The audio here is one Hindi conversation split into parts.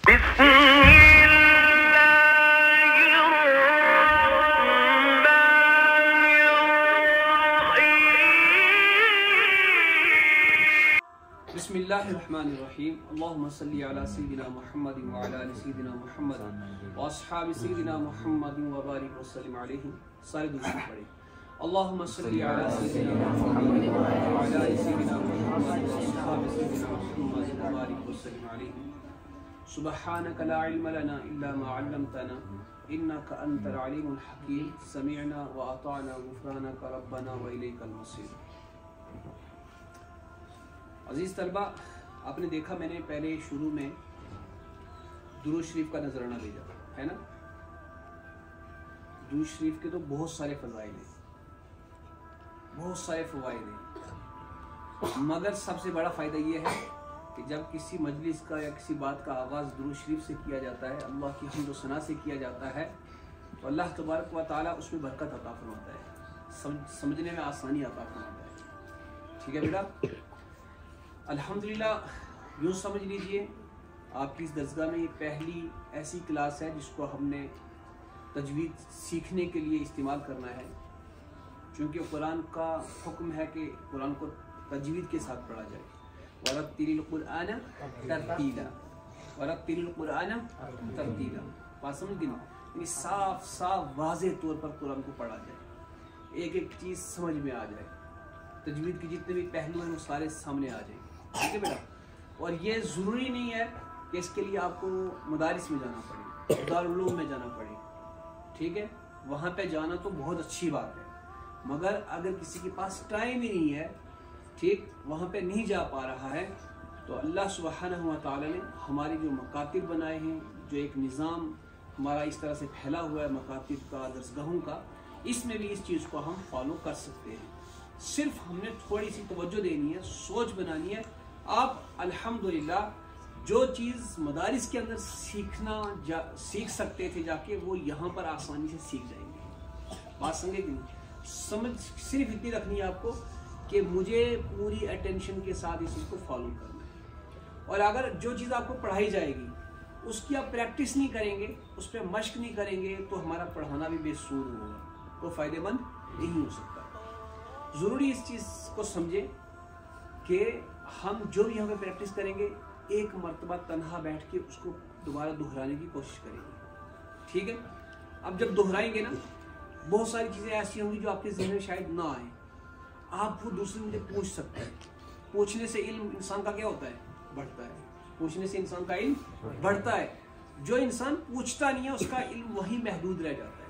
बिस्मिल्लाहिर्रहमानिर्रहीम। अल्लाहुम्मा सल्ली अला सय्यिदिना मुहम्मदिन व अला आलि सय्यिदिना मुहम्मद व अस्हाबि सय्यिदिना मुहम्मदिन व बारिक व सल्लिम अलैहि। सारे दूसरे पढ़े। अल्लाहुम्मा सल्ली अला सय्यिदिना मुहम्मदिन व अला आलि सय्यिदिना मुहम्मद व अस्हाबि सय्यिदिना मुहम्मद व बारिक व सल्लिम अलैहि। सुब्हानका ला इल्म लना इल्ला मा 'अल्लमतना इन्नका अंतल अलीमुल हकीम। समिअना व अताअना गुफरानका रब्बना व इलैकल मसीर। अजीज़ तलबा, आपने देखा मैंने पहले शुरू में दुरूद शरीफ का नजराना भेजा है ना। दुरूद शरीफ के तो बहुत सारे फज़ाइल हैं, बहुत सारे फ़वाइद हैं, मगर सबसे बड़ा फ़ायदा ये है कि जब किसी मजलिस का या किसी बात का आगाज़ दुरूद शरीफ से किया जाता है, अल्लाह की हम्द व सना से किया जाता है, तो अल्लाह तबारक व तआला उसमें बरकत अता फरमाता है, समझने में आसानी अता फरमाता है। ठीक है बेटा, अल्हम्दुलिल्लाह। यूँ समझ लीजिए आपकी इस दरसगाह में ये पहली ऐसी क्लास है जिसको हमने तजवीद सीखने के लिए इस्तेमाल करना है, क्योंकि कुरान का हुक्म है कि कुरान को तजवीद के साथ पढ़ा जाए। वरत्तिलिल कुरआन तरतीला, वरत्तिलिल कुरआन तरतीला। बात समझ गई ना? यानी साफ साफ वाज़ेह तौर पर कुरान को पढ़ा जाए, एक एक चीज़ समझ में आ जाए, तजवीद के जितने भी पहलू हैं वो सारे सामने आ जाए। ठीक है बेटा, और ये ज़रूरी नहीं है कि इसके लिए आपको मदारिस में जाना पड़े, दारुल उलूम में जाना पड़े। ठीक है, वहाँ पे जाना तो बहुत अच्छी बात है, मगर अगर किसी के पास टाइम ही नहीं है, ठीक, वहाँ पे नहीं जा पा रहा है, तो अल्लाह सुब्हानहु व तआला ने हमारी जो मकातिब बनाए हैं, जो एक निज़ाम हमारा इस तरह से फैला हुआ है मकातिब का, दरसगाहों का, इसमें भी इस चीज़ को हम फॉलो कर सकते हैं। सिर्फ हमने थोड़ी सी तवज्जो देनी है, सोच बनानी है। आप अल्हम्दुलिल्लाह जो चीज़ मदारिस के अंदर सीख सकते थे जाके, वो यहाँ पर आसानी से सीख जाएंगे। बात समझे कि नहीं? समझ सिर्फ इतनी रखनी है आपको कि मुझे पूरी अटेंशन के साथ इस चीज़ को फॉलो करना है, और अगर जो चीज़ आपको पढ़ाई जाएगी उसकी आप प्रैक्टिस नहीं करेंगे, उस पर मश्क नहीं करेंगे, तो हमारा पढ़ाना भी बेसूर होगा, वो फ़ायदेमंद नहीं हो सकता। ज़रूरी इस चीज़ को समझे कि हम जो भी यहाँ पे प्रैक्टिस करेंगे, एक मर्तबा तन्हा बैठ के उसको दोबारा दोहराने की कोशिश करेंगे। ठीक है, अब जब दोहराएंगे ना, बहुत सारी चीज़ें ऐसी होंगी जो आपके ज़हन में शायद ना आए, आप वो दूसरे मुझे पूछ सकते हैं। पूछने से इल्म इंसान का क्या होता है? बढ़ता है। पूछने से इंसान का इल्म बढ़ता है। जो इंसान पूछता नहीं है उसका इल्म वही महदूद रह जाता है।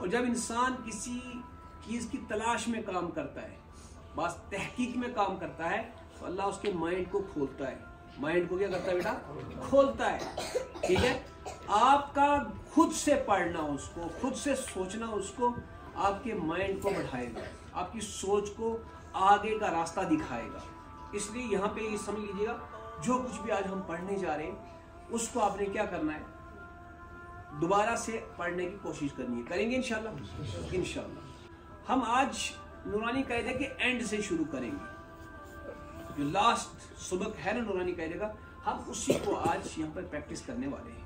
और जब इंसान किसी चीज़ की तलाश में काम करता है, बस तहकीक में काम करता है, तो अल्लाह उसके माइंड को खोलता है। माइंड को क्या करता है बेटा? खोलता है। ठीक है, आपका खुद से पढ़ना उसको, खुद से सोचना उसको, आपके माइंड को बढ़ाएगा, आपकी सोच को आगे का रास्ता दिखाएगा। इसलिए यहाँ पे ये समझ लीजिएगा, जो कुछ भी आज हम पढ़ने जा रहे हैं उसको आपने क्या करना है? दोबारा से पढ़ने की कोशिश करनी है। करेंगे इंशाल्लाह? इंशाल्लाह। हम आज नूरानी कायदे के एंड से शुरू करेंगे। जो लास्ट सबक है ना नूरानी कायदे का, हम उसी को आज यहाँ पर प्रैक्टिस करने वाले हैं।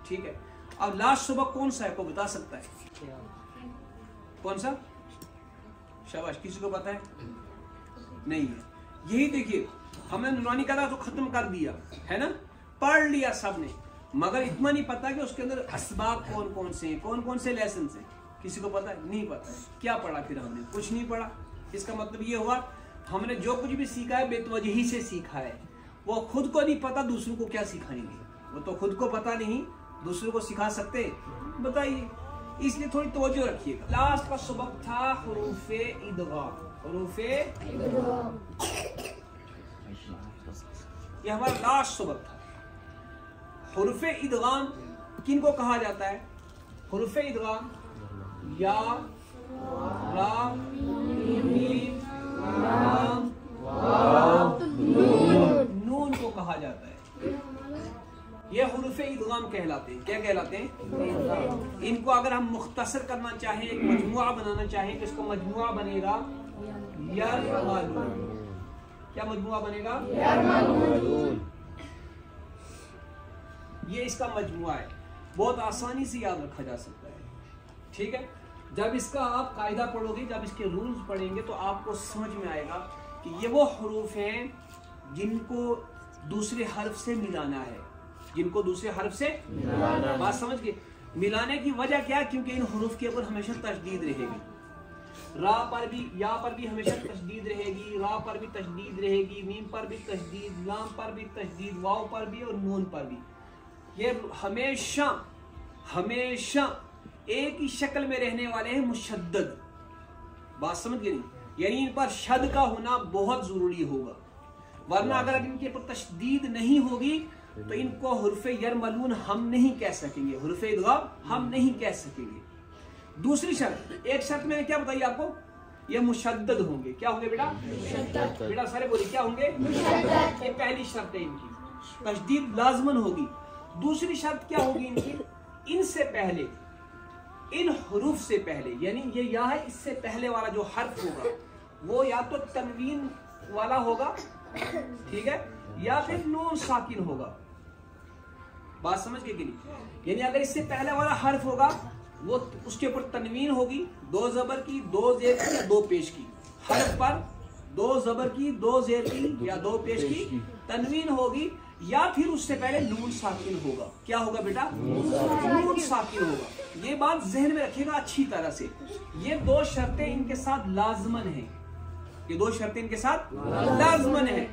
ठीक है, अब लास्ट सबक कौन सा है, को बता सकता है? कौन सा? शाबाश, किसी को पता है? नहीं है। यही देखिए, हमने नूरानी कायदा तो खत्म कर दिया है ना, पढ़ लिया सबने, मगर इतना नहीं पता कि उसके अंदर असबाब कौन कौन से हैं, कौन कौन से लेसन हैं। किसी को पता है? नहीं पता है। क्या पढ़ा फिर हमने? कुछ नहीं पढ़ा। इसका मतलब ये हुआ हमने जो कुछ भी सीखा है बेतवजही से सीखा है। वो खुद को नहीं पता, दूसरों को क्या सिखाएंगे? वो तो खुद को पता नहीं, दूसरों को सिखा सकते? बताइए। इसलिए थोड़ी तवज्जो रखिएगा। लास्ट का सबक था हुरूफे इदगाम। हुरूफे इदगाम, ये हमारा लास्ट सबक था। हुरूफे इदगाम किन को कहा जाता है? हुरूफे इदगाम या, रा, मीम, लाम, वाव, नून को कहा जाता है। ये हुरूफे इदगाम कहलाते हैं। क्या कहलाते हैं? इनको अगर हम मुख्तसर करना चाहें, एक मजमुआ बनाना चाहें, तो इसको मजमुआ बनेगा यरमलून। क्या मजमुआ बनेगा? यरमलून। ये इसका मजमुआ है, बहुत आसानी से याद रखा जा सकता है। ठीक है, जब इसका आप कायदा पढ़ोगे, जब इसके रूल्स पढ़ेंगे तो आपको समझ में आएगा कि ये वो हरूफ हैं जिनको दूसरे हर्फ से मिलाना है, जिनको दूसरे हर्फ से मिलाना। बात समझ गए? मिलाने की वजह क्या है? क्योंकि इन हरूफ के ऊपर हमेशा तशदीद रहेगी। रा पर भी, या पर भी हमेशा तशदीद रहेगी, रा पर भी तशदीद रहेगी, मीम पर भी तशदीद, लाम पर भी तशदीद, वाव पर भी और नून पर भी। ये हमेशा हमेशा एक ही शक्ल में रहने वाले हैं, मुशद्दद। बात समझ गए? यानी इन पर शद का होना बहुत जरूरी होगा, वरना अगर इनके ऊपर तशदीद नहीं होगी तो इनको हुर्फे यरमलून हम नहीं कह सकेंगे, हुर्फे इदगाम हम नहीं कह सकेंगे। दूसरी शर्त, एक शर्त मैंने क्या बताई आपको, ये मुशद्दद होंगे। क्या होंगे बेटा? बेटा सारे बोलिए क्या होंगे? ये पहली शर्त है इनकी, तशदीद लाजमन होगी। दूसरी शर्त क्या होगी इनकी? इनसे पहले, इन हुरूफ से पहले, यानी ये या है, इससे पहले वाला जो हर्फ होगा वो या तो तनवीन वाला होगा, ठीक है, या फिर नून साकिन होगा। बात समझ गए कि नहीं? यानी अगर इससे पहले वाला हर्फ होगा वो उसके ऊपर तनवीन होगी, 2 ज़बर की, 2 ज़ेर की या 2 पेश की। हर्फ पर 2 ज़बर की, 2 ज़ेर की या 2 पेश की तनवीन होगी, या फिर उससे पहले नून साकिन होगा। क्या होगा बेटा? नून साकिन होगा। ये बात जहन में रखिएगा अच्छी तरह से। ये 2 शर्तें इनके साथ लाजमन है, ये 2 शर्तें इनके साथ लाजमन है।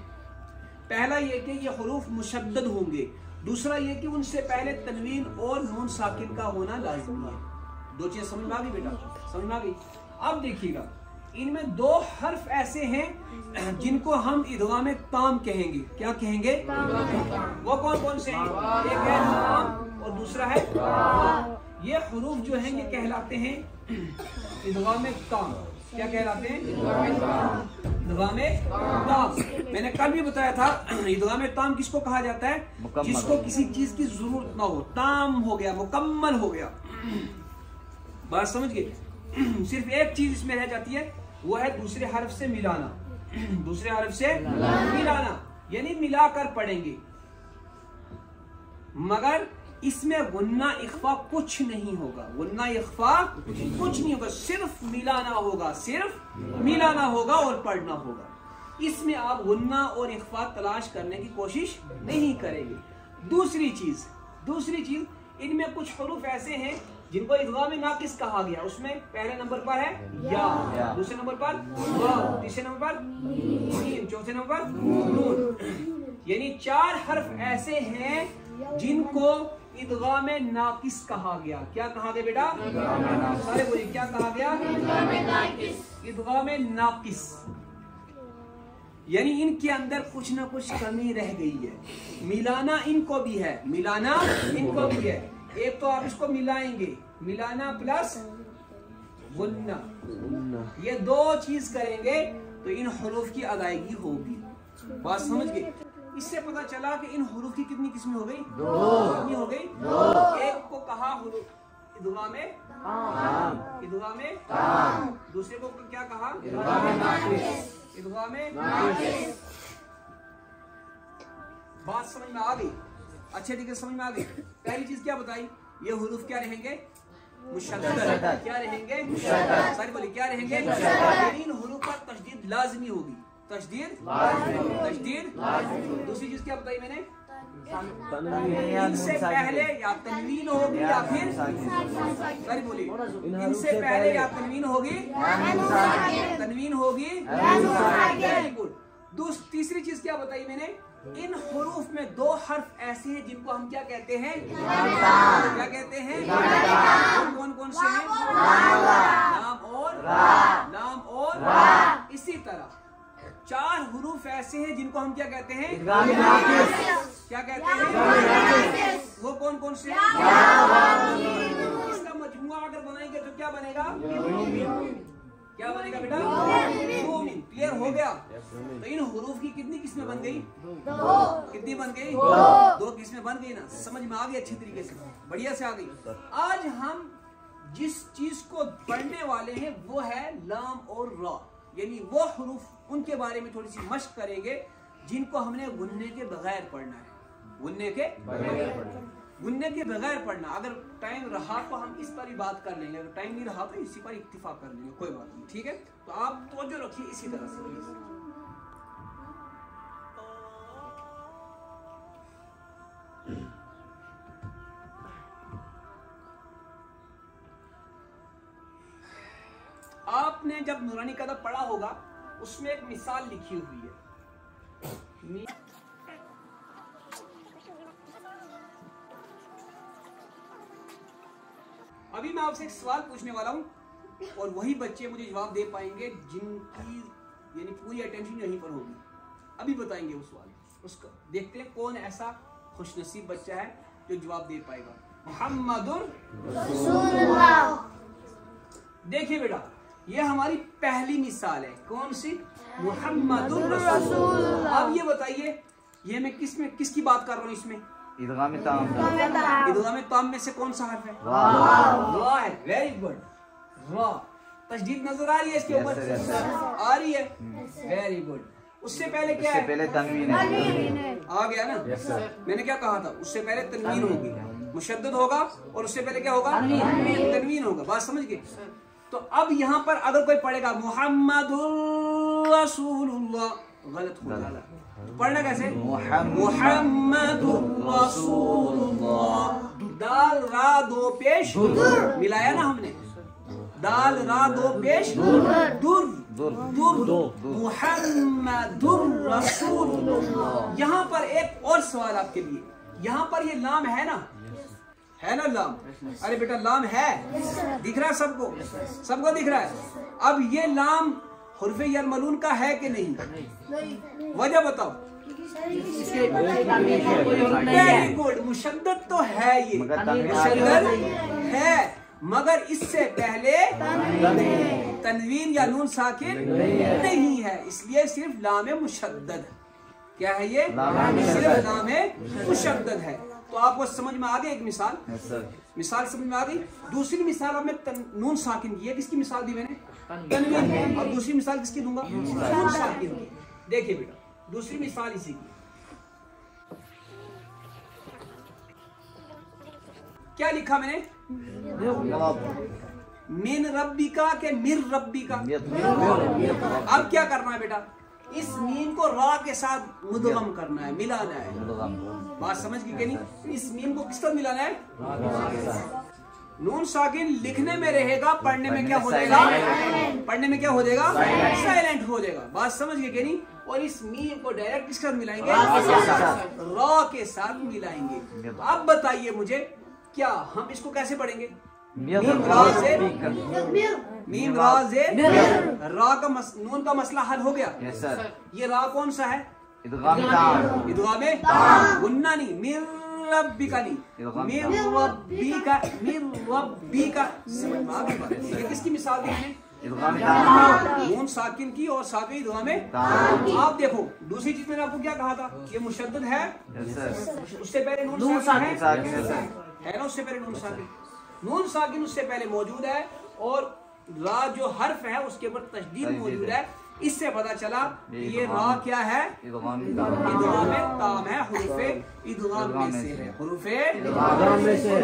पहला ये कि ये हुरूफ मुशद्दद होंगे, दूसरा ये कि उनसे पहले तनवीन और नून साकिन का होना लाजमी है। 2 चीजें समझ में आ गई बेटा? समझ में आ गई? अब देखिएगा, इनमें 2 हर्फ ऐसे हैं जिनको हम इदगाम ताम कहेंगे। क्या कहेंगे? वो कौन कौन से हैं? एक है ताम और दूसरा है ताम। ये हुरूफ जो हैं ये कहलाते हैं इदगाम ताम। क्या कहलाते हैं? इदगाम ताम। मैंने कल भी बताया था, इदगाम ताम किसको कहा जाता है? जिसको किसी चीज की जरूरत ना हो, ताम हो गया, मुकम्मल हो गया। बात समझ गए? सिर्फ एक चीज इसमें रह जाती है, वो है दूसरे हर्फ से मिलाना। दूसरे हर्फ से मिलाना यानी मिलाकर पढ़ेंगे, मगर इसमें गुन्ना इख्फा कुछ नहीं होगा। गुन्ना इख्फा कुछ नहीं होगा, सिर्फ मिलाना होगा, सिर्फ मिलाना होगा और पढ़ना होगा। इसमें आप गुन्ना और इख्फा तलाश करने की कोशिश नहीं करेंगे। दूसरी चीज इनमें कुछ हुरूफ ऐसे हैं जिनको इदगाम नाकिस कहा गया। उसमें पहले नंबर पर है या, दूसरे नंबर पर वाव, तीसरे नंबर पर मीम, चौथे नंबर पर नून। यानी 4 हर्फ ऐसे हैं जिनको इदगाम नाकिस कहा गया। क्या कहा गया बेटा? सारे बोलिए क्या कहा गया? इदगाम नाकिस। यानी इनके अंदर कुछ ना कुछ कमी रह गई है। मिलाना इनको भी है, मिलाना इनको भी है। एक तो आप इसको मिलाएंगे, मिलाना प्लस गुन्ना, ये 2 चीज करेंगे तो इन हुरूफ की अदायगी होगी। बात समझ गए? इससे पता चला कि इन हुरूफ की कितनी किस्में हो गई? 2 कितनी हो गई? 2। एक को कहा हुरूफ इदगाम ताम, दूसरे को क्या कहा? इदगाम नाकिस। बात समझ में आ गई? अच्छे तरीके समझ में आ गई? पहली चीज क्या बताई? ये हुरूफ क्या रहेंगे? मुशद्दद। क्या रहेंगे? मुशद्दद। सारी बोली क्या रहेंगे? इन हुरूफ पर तशदीद लाजमी होगी। तशदीद लाजमी। दूसरी चीज क्या बताई मैंने? इनसे पहले या तनवीन होगी या फिर सारी बोली, इनसे पहले या तनवीन होगी, तनवीन होगी। Very good. तीसरी चीज क्या बताई मैंने? इन हुरूफ में 2 हर्फ ऐसे हैं जिनको हम क्या कहते हैं? क्या कहते हैं? कौन कौन से हैं? लाम और इसी तरह 4 हुरूफ ऐसे हैं जिनको हम क्या कहते हैं? क्या कहते हैं? वो कौन कौन से हैं? इसका मजमुआ अगर बनाएंगे तो क्या बनेगा? क्या बनेगा बेटा? 2 मीम। क्लियर हो गया? तो इन हुरूफ की कितनी किस्में बन गई? 2। कितनी बन गई? 2 किस्में बन गई ना? समझ में आ गई अच्छी तरीके से? बढ़िया से आ गई। आज हम जिस चीज को पढ़ने वाले हैं वो है लाम और रा, यानी वो हुरूफ, उनके बारे में थोड़ी सी मश्क करेंगे जिनको हमने गुन्ने के बगैर पढ़ना है। गुन्ने के बगैर पढ़ना है। गुनने के बगैर पढ़ना। अगर टाइम रहा तो हम इस पर ही बात कर लेंगे, अगर टाइम नहीं रहा तो इसी पर इत्तिफाक कर लेंगे, कोई बात नहीं, ठीक है। तो आप तवज्जो रखिए इसी तरह से प्लीज। आपने जब नूरानी कदम पढ़ा होगा उसमें एक मिसाल लिखी हुई है। अभी मैं आपसे एक सवाल पूछने वाला हूं और वही बच्चे मुझे जवाब दे पाएंगे जिनकी यानी पूरी अटेंशन यहीं पर होगी। अभी बताएंगे वो सवाल, उसका देखते हैं कौन ऐसा खुशनसीब बच्चा है जो जवाब दे पाएगा। मुहम्मदुर रसूलुल्लाह। देखिए बेटा, ये हमारी पहली मिसाल है। कौन सी? मुहम्मदुर रसूलुल्लाह। अब ये बताइए, ये मैं किसकी बात कर रहा हूँ इसमें? इदगाम ताम। इदगाम ताम में से कौन सा हर्फ है? रा है। वेरी गुड, रा। तशदीद नजर आ रही है इसके ऊपर? आ रही है, वेरी गुड। उससे पहले क्या है? पहले तनवीन है। आ गया ना? मैंने क्या कहा था? उससे पहले तनवीन होगी, मुशद्दद होगा, और उससे पहले क्या होगा? तनवीन होगा। बात समझ गए? तो अब यहाँ पर अगर कोई पढ़ेगा मुहम्मदुर रसूलुल्लाह, गलत हो जाएगा। पढ़ना कैसे? मुहम्मदुर रसूलुल्लाह। दाल रा दो पेश मिलाया ना हमने, दाल रा दो पेश दुर मुहम्मदुर रसूलुल्लाह। यहाँ पर एक और सवाल आपके लिए, यहाँ पर ये लाम है ना, है ना लाम? अरे बेटा लाम है, दिख रहा है सबको? सबको दिख रहा है। अब ये लाम हुर्फ़े यरमलून का है कि नहीं? वजह बताओ। वेरी गुड, मुशद्दद तो है, ये मुशद्दद है, मगर इससे पहले तनवीन या नून साकिन नहीं है, इसलिए सिर्फ लाम मुशद्दद। क्या है ये? सिर्फ लाम मुशद्दद है। तो आपको समझ में आ गई एक मिसाल? मिसाल समझ में आ गई। दूसरी मिसाल अब मैं नून साकिन की है। किसकी मिसाल दी मैंने? तनवीन। और दूसरी मिसाल किसकी दूंगा? नून साकिन की। देखिए बेटा, दूसरी मिसाल इसी की। क्या लिखा मैंने? मिन रब्बिका के मिर रब्बिका। अब क्या करना है बेटा? इस मीम को रा के साथ मुदगम करना है, मिलाना है। बात समझ गई कि नहीं? इस मीम को किस तरह मिलाना है? नून साकिन लिखने में रहेगा, पढ़ने में क्या हो जाएगा? पढ़ने में क्या हो जाएगा? साइलेंट हो जाएगा। बात समझ गए कि नहीं? और इस मीम को डायरेक्ट किस साथ मिलाएंगे? रा के साथ मिलाएंगे। तो अब बताइए मुझे, क्या हम इसको कैसे पढ़ेंगे? मीम राज़े रा का नून का मसला हल हो गया। ये रा कौन सा है? इदगाम गुन्ना नहीं, मिर रब्बिका नहीं, मिर रब्बिका। समझ में आ गई बात? ये किसकी मिसाल दी मैंने? नून साकिन की और साकिन इदगाम। आप देखो दूसरी चीज मैंने आपको क्या कहा था? ये मुशद्दद है, उससे पहले नून साकिन है ना, उससे पहले नून साकिन। नून साकिन उससे पहले मौजूद है और रा जो हर्फ है उसके ऊपर तशदीद मौजूद है। इससे पता चला ये रा क्या है? इदगाम ताम है, हुरूफे इदगाम में से है, हुरूफे इदगाम में से।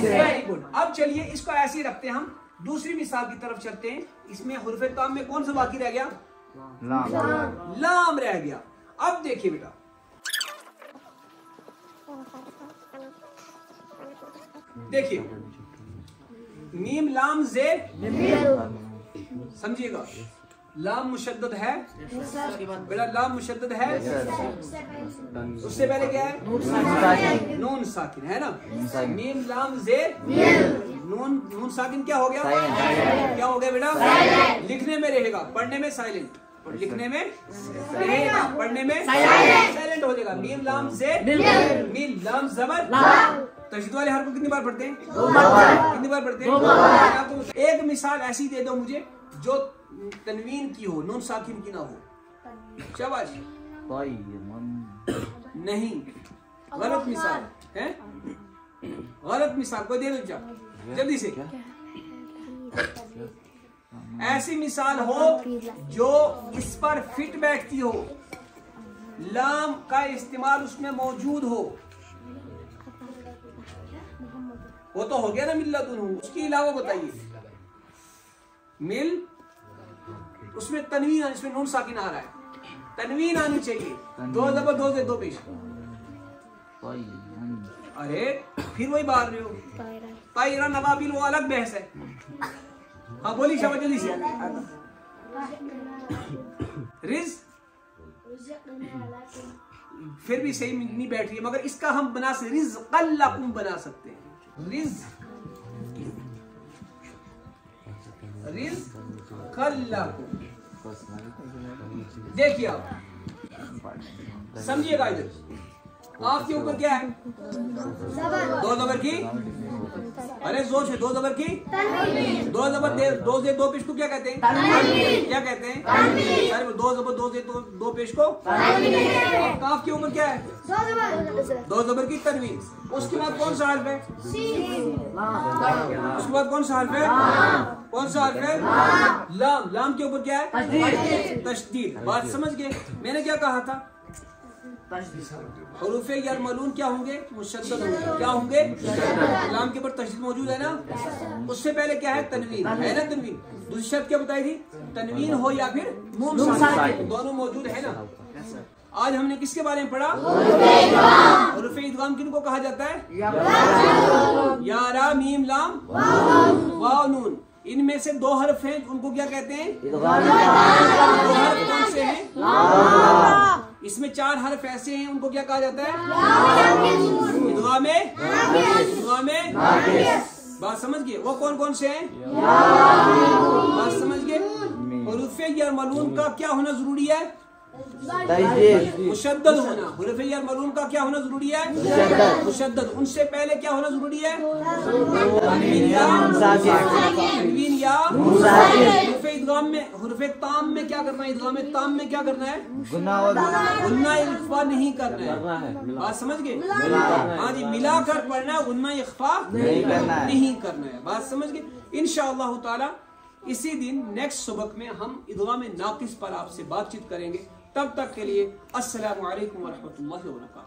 Very good. अब चलिए इसको ऐसे ही रखते हैं, हम दूसरी मिसाल की तरफ चलते हैं। इसमें हुरूफे ताम में कौन सा बाकी रह गया? लाम रह गया। अब देखिए बेटा, देखिए मीम लाम जे, समझिएगा, लाम मुशद्दद है बेटा, लाम मुशद्दद है। उससे पहले क्या है? नून साकिन है ना। मीम लाम जे नून साकिन क्या हो गया? क्या हो गया बेटा? लिखने में रहेगा, पढ़ने में साइलेंट। लिखने में रहेगा, पढ़ने में साइलेंट हो जाएगा। मीम लाम जे, मीम लाम जबर। तशदीद वाले हर्फ को कितनी बार पढ़ते हैं? कितनी बार पढ़ते हैं? तो एक मिसाल ऐसी दे दो मुझे जो तनवीन की हो, नून साकिन की ना हो। शाबाश। नहीं, गलत मिसाल है, गलत मिसाल। कोई दे दो जल्दी से। ऐसी मिसाल हो जो इस पर फिट बैठती हो, लाम का इस्तेमाल उसमें मौजूद हो। वो तो हो गया ना मिल्लतुनहु, उसके अलावा बताइए। मिल, उसमें तनवीन, इसमें नून साकिन आ रहा है, तनवीन आनी चाहिए, दो जबर दो से दो पेश। अरे फिर वही बात रहे हो, तायरा नवाबिल वो अलग बहस है। हाँ बोली शबा जल्दी से। रिज फिर भी सही नहीं बैठ रही है, मगर इसका हम बना सकते, रिज़्क़ल्लकुम बना सकते हैं। रिज़्क़ल्लकुम। देखिए आप समझिएगा इधर, आपके ऊपर क्या है? दो जबर की, अरे जोर से, दो जबर की, दो जबर दो से दो पेश को क्या कहते हैं? क्या कहते हैं? अरे दो जबर दो से दो पेश को। काफ के ऊपर क्या है? दो जबर की तनवीन। उसके बाद कौन सा हर्फ है? उसके बाद कौन सा हर्फ है? कौन सा हर्फ है? लाम। लाम के ऊपर क्या है? तशदीद। बात समझ गए? मैंने क्या कहा था? हुरूफ़े यरमलून क्या होंगे? मुशद्दद होंगे। क्या होंगे? लाम के ऊपर तशदीद मौजूद है ना। उससे पहले क्या है? तनवीन है ना। तनवीन दूसरी शर्त क्या बताई थी? तनवीन हो या फिर नून साकिन, दोनों मौजूद है ना। आज हमने किसके बारे में पढ़ा? हुरूफ़े इदगाम किनको कहा जाता है? या रा मीम लाम वाव नून। इनमें से दो हर्फ हैं, उनको क्या कहते हैं? दो हर्फ कौन से हैं? इसमें चार हर्फ ऐसे हैं, उनको क्या कहा जाता है? इदगाम में। बात समझ गए? वो कौन कौन से हैं? बात समझ गए? हुरूफ़े यरमलून का क्या होना जरूरी है? मुशद्दद होना। हुरूफ़े यरमलून का क्या होना जरूरी है? मुशद्दद। उनसे पहले क्या होना जरूरी है? तनवीन या हुरूफ़े इदगाम में। हुरूफ़े ताम में क्या करना है? इदगाम ताम में क्या करना है? गुन्ना इख्फा नहीं करना है। बात समझ गए? हाँ जी, मिलाकर पढ़ना है, गुन्ना इख्फा नहीं करना है। बात समझ गए? इंशाअल्लाह ताला इसी दिन नेक्स्ट सबक में हम इदगाम नाकिस पर आपसे बातचीत करेंगे। तब तक के लिए अस्सलामु अलैकुम व रहमतुल्लाहि व बरकातुहू।